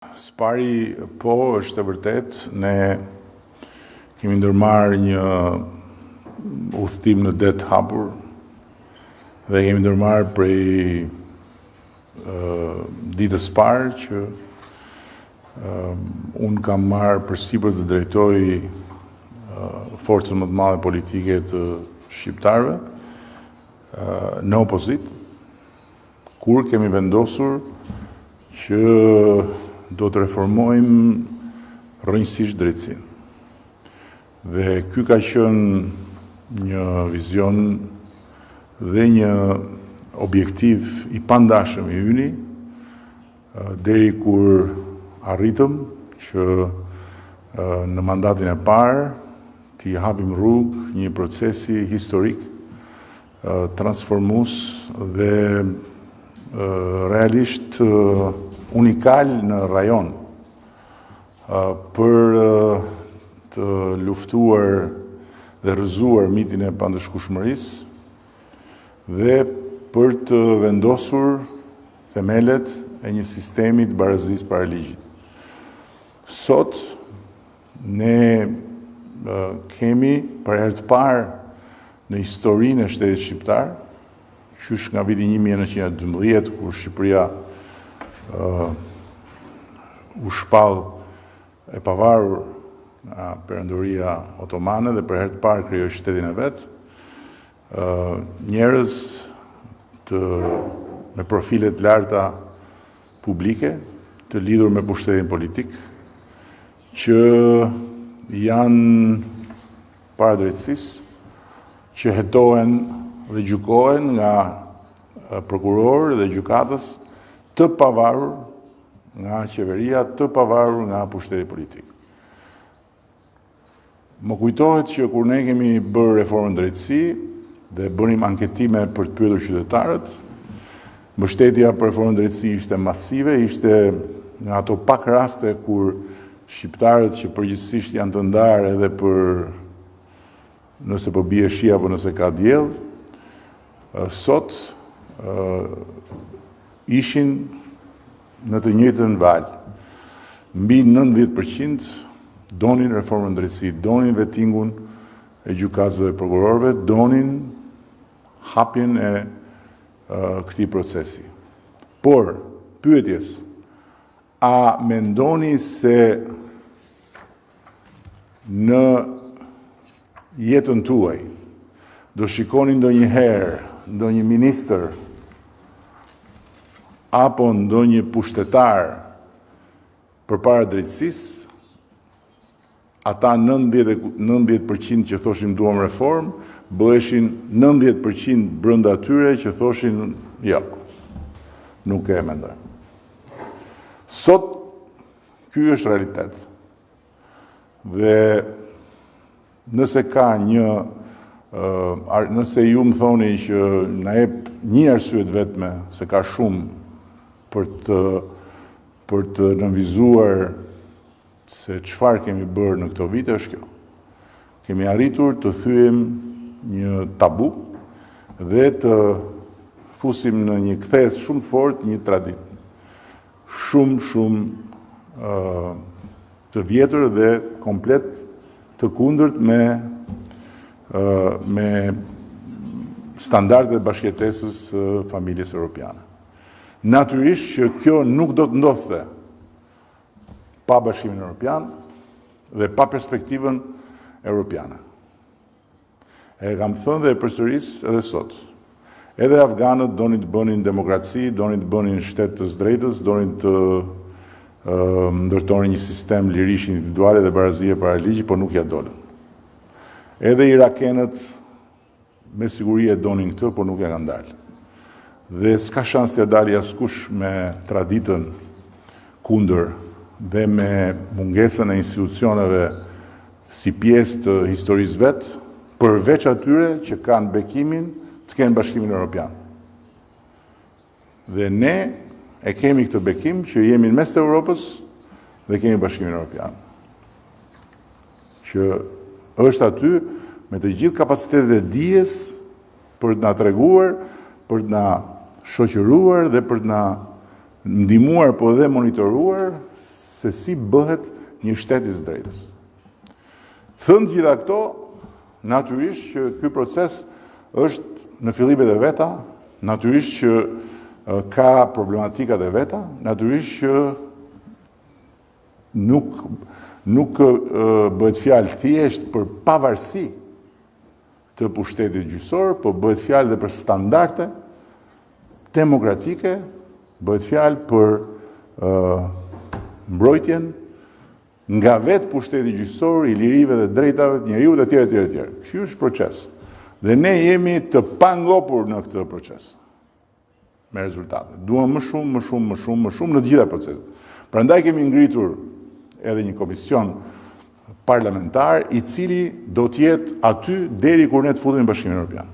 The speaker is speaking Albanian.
Spari po është e vërtet, ne kemi ndërmarrë një udhëtim në det hapur dhe kemi ndërmarrë prej ditës parë që unë kam marrë përsipër të drejtoj forcën më të madhe politike të shqiptarëve në opozit, kur kemi vendosur që do të reformojmë rrënjësisht drejtësinë. Dhe ky ka qenë një vizion dhe një objektiv i pandashëm i yni, deri kur arritëm që në mandatin e parë t'i hapim rrugë një procesi historik, transformues dhe realisht unikal në rajon për të luftuar dhe rrëzuar mitin e pandëshkueshmërisë dhe për të vendosur themelet e një sistemi të barazisë para ligjit. Sot ne kemi për herë të parë në historinë e shtetit shqiptar, qysh nga viti 1912 kur Shqipëria u shpall e pavarur nga Perandoria Otomane dhe për herë të parë krijoi shtetin e vet, njerëz me profile të larta publike, të lidhur me pushtetin politik, që janë para drejtësisë, që hetohen dhe gjykohen nga prokurorë dhe gjykatës, të pavarur nga qeveria, të pavarur nga pushteti politik. Më kujtohet që kur ne kemi bërë reformën drejtësi dhe bënim anketime për të pyetur qytetarët, mbështetja për reformën drejtësi ishte masive, ishte nga ato pak raste kur shqiptarët që përgjithsisht janë të ndarë edhe për nëse po bie shi apo nëse ka diell, sot ishin në të njëjtën valë. Mbi 90% donin reformën drejtësi, donin vettingun e gjykatësve dhe prokurorëve, donin hapjen e këtij procesi. Por, pyetjes, a mendoni se në jetën tuaj do shikoni ndonjëherë ndonjë ministër apo ndonjë pushtetar përpara drejtësisë, ata 90% që thoshin duam reformë, bëheshin 90% brenda atyre që thoshin jo, nuk e mendoj. Sot ky është realitet. Dhe nëse ka nëse ju më thoni që na jep një arsye vetme, se ka shumë për të nënvizuar se çfarë kemi bërë në këto vite, është kjo. Kemi arritur të thyem një tabu dhe të fusim në një kthes shumë fort një traditë. Shumë të vjetër dhe komplet të kundërt me standardet e bashkëjetesës së familjes europiane. Natyrisht që kjo nuk do të ndodhte pa Bashkimin Evropian dhe pa perspektivën europiane. E kam thënë dhe e përsëris edhe sot. Edhe afganët donin të bënin demokraci, donin të bënin shtet të drejtës, donin të ndërtonin një sistem lirish individuale dhe barazie para ligjit, por nuk ja dolën. Edhe irakenët me siguri e donin këtë, por nuk ja kanë dalë. Dhe s'ka shans t'ja dalë askush me traditën kundër dhe me mungesën e institucioneve si pjesë të historisë vet, përveç atyre që kanë bekimin të kenë Bashkimin Evropian. Dhe ne e kemi këtë bekim që jemi në mes të Europës dhe kemi Bashkimin Evropian. Që është aty me të gjithë kapacitetet e dijes për të na treguar, për të na shoqëruar dhe për të na ndihmuar po edhe monitoruar se si bëhet një shtet I drejtës. Thënë gjitha këto, natyrisht që ky proces është në fillimet e veta, natyrisht që ka problematikat e veta, natyrisht që nuk bëhet fjalë thjesht për pavarësi të pushtetit gjyqësor, po bëhet fjalë dhe për standarde demokratike, bëhet fjalë për mbrojtjen nga vetë pushteti gjyqësor, I lirive dhe drejtave të njeriut etj. Ky është proces. Dhe ne jemi të pangopur në këtë proces. Me rezultate. Duam më shumë në të gjitha proceset. Prandaj kemi ngritur edhe një komision parlamentar I cili do të jetë aty deri kur ne të futemi në Bashkimin Evropian.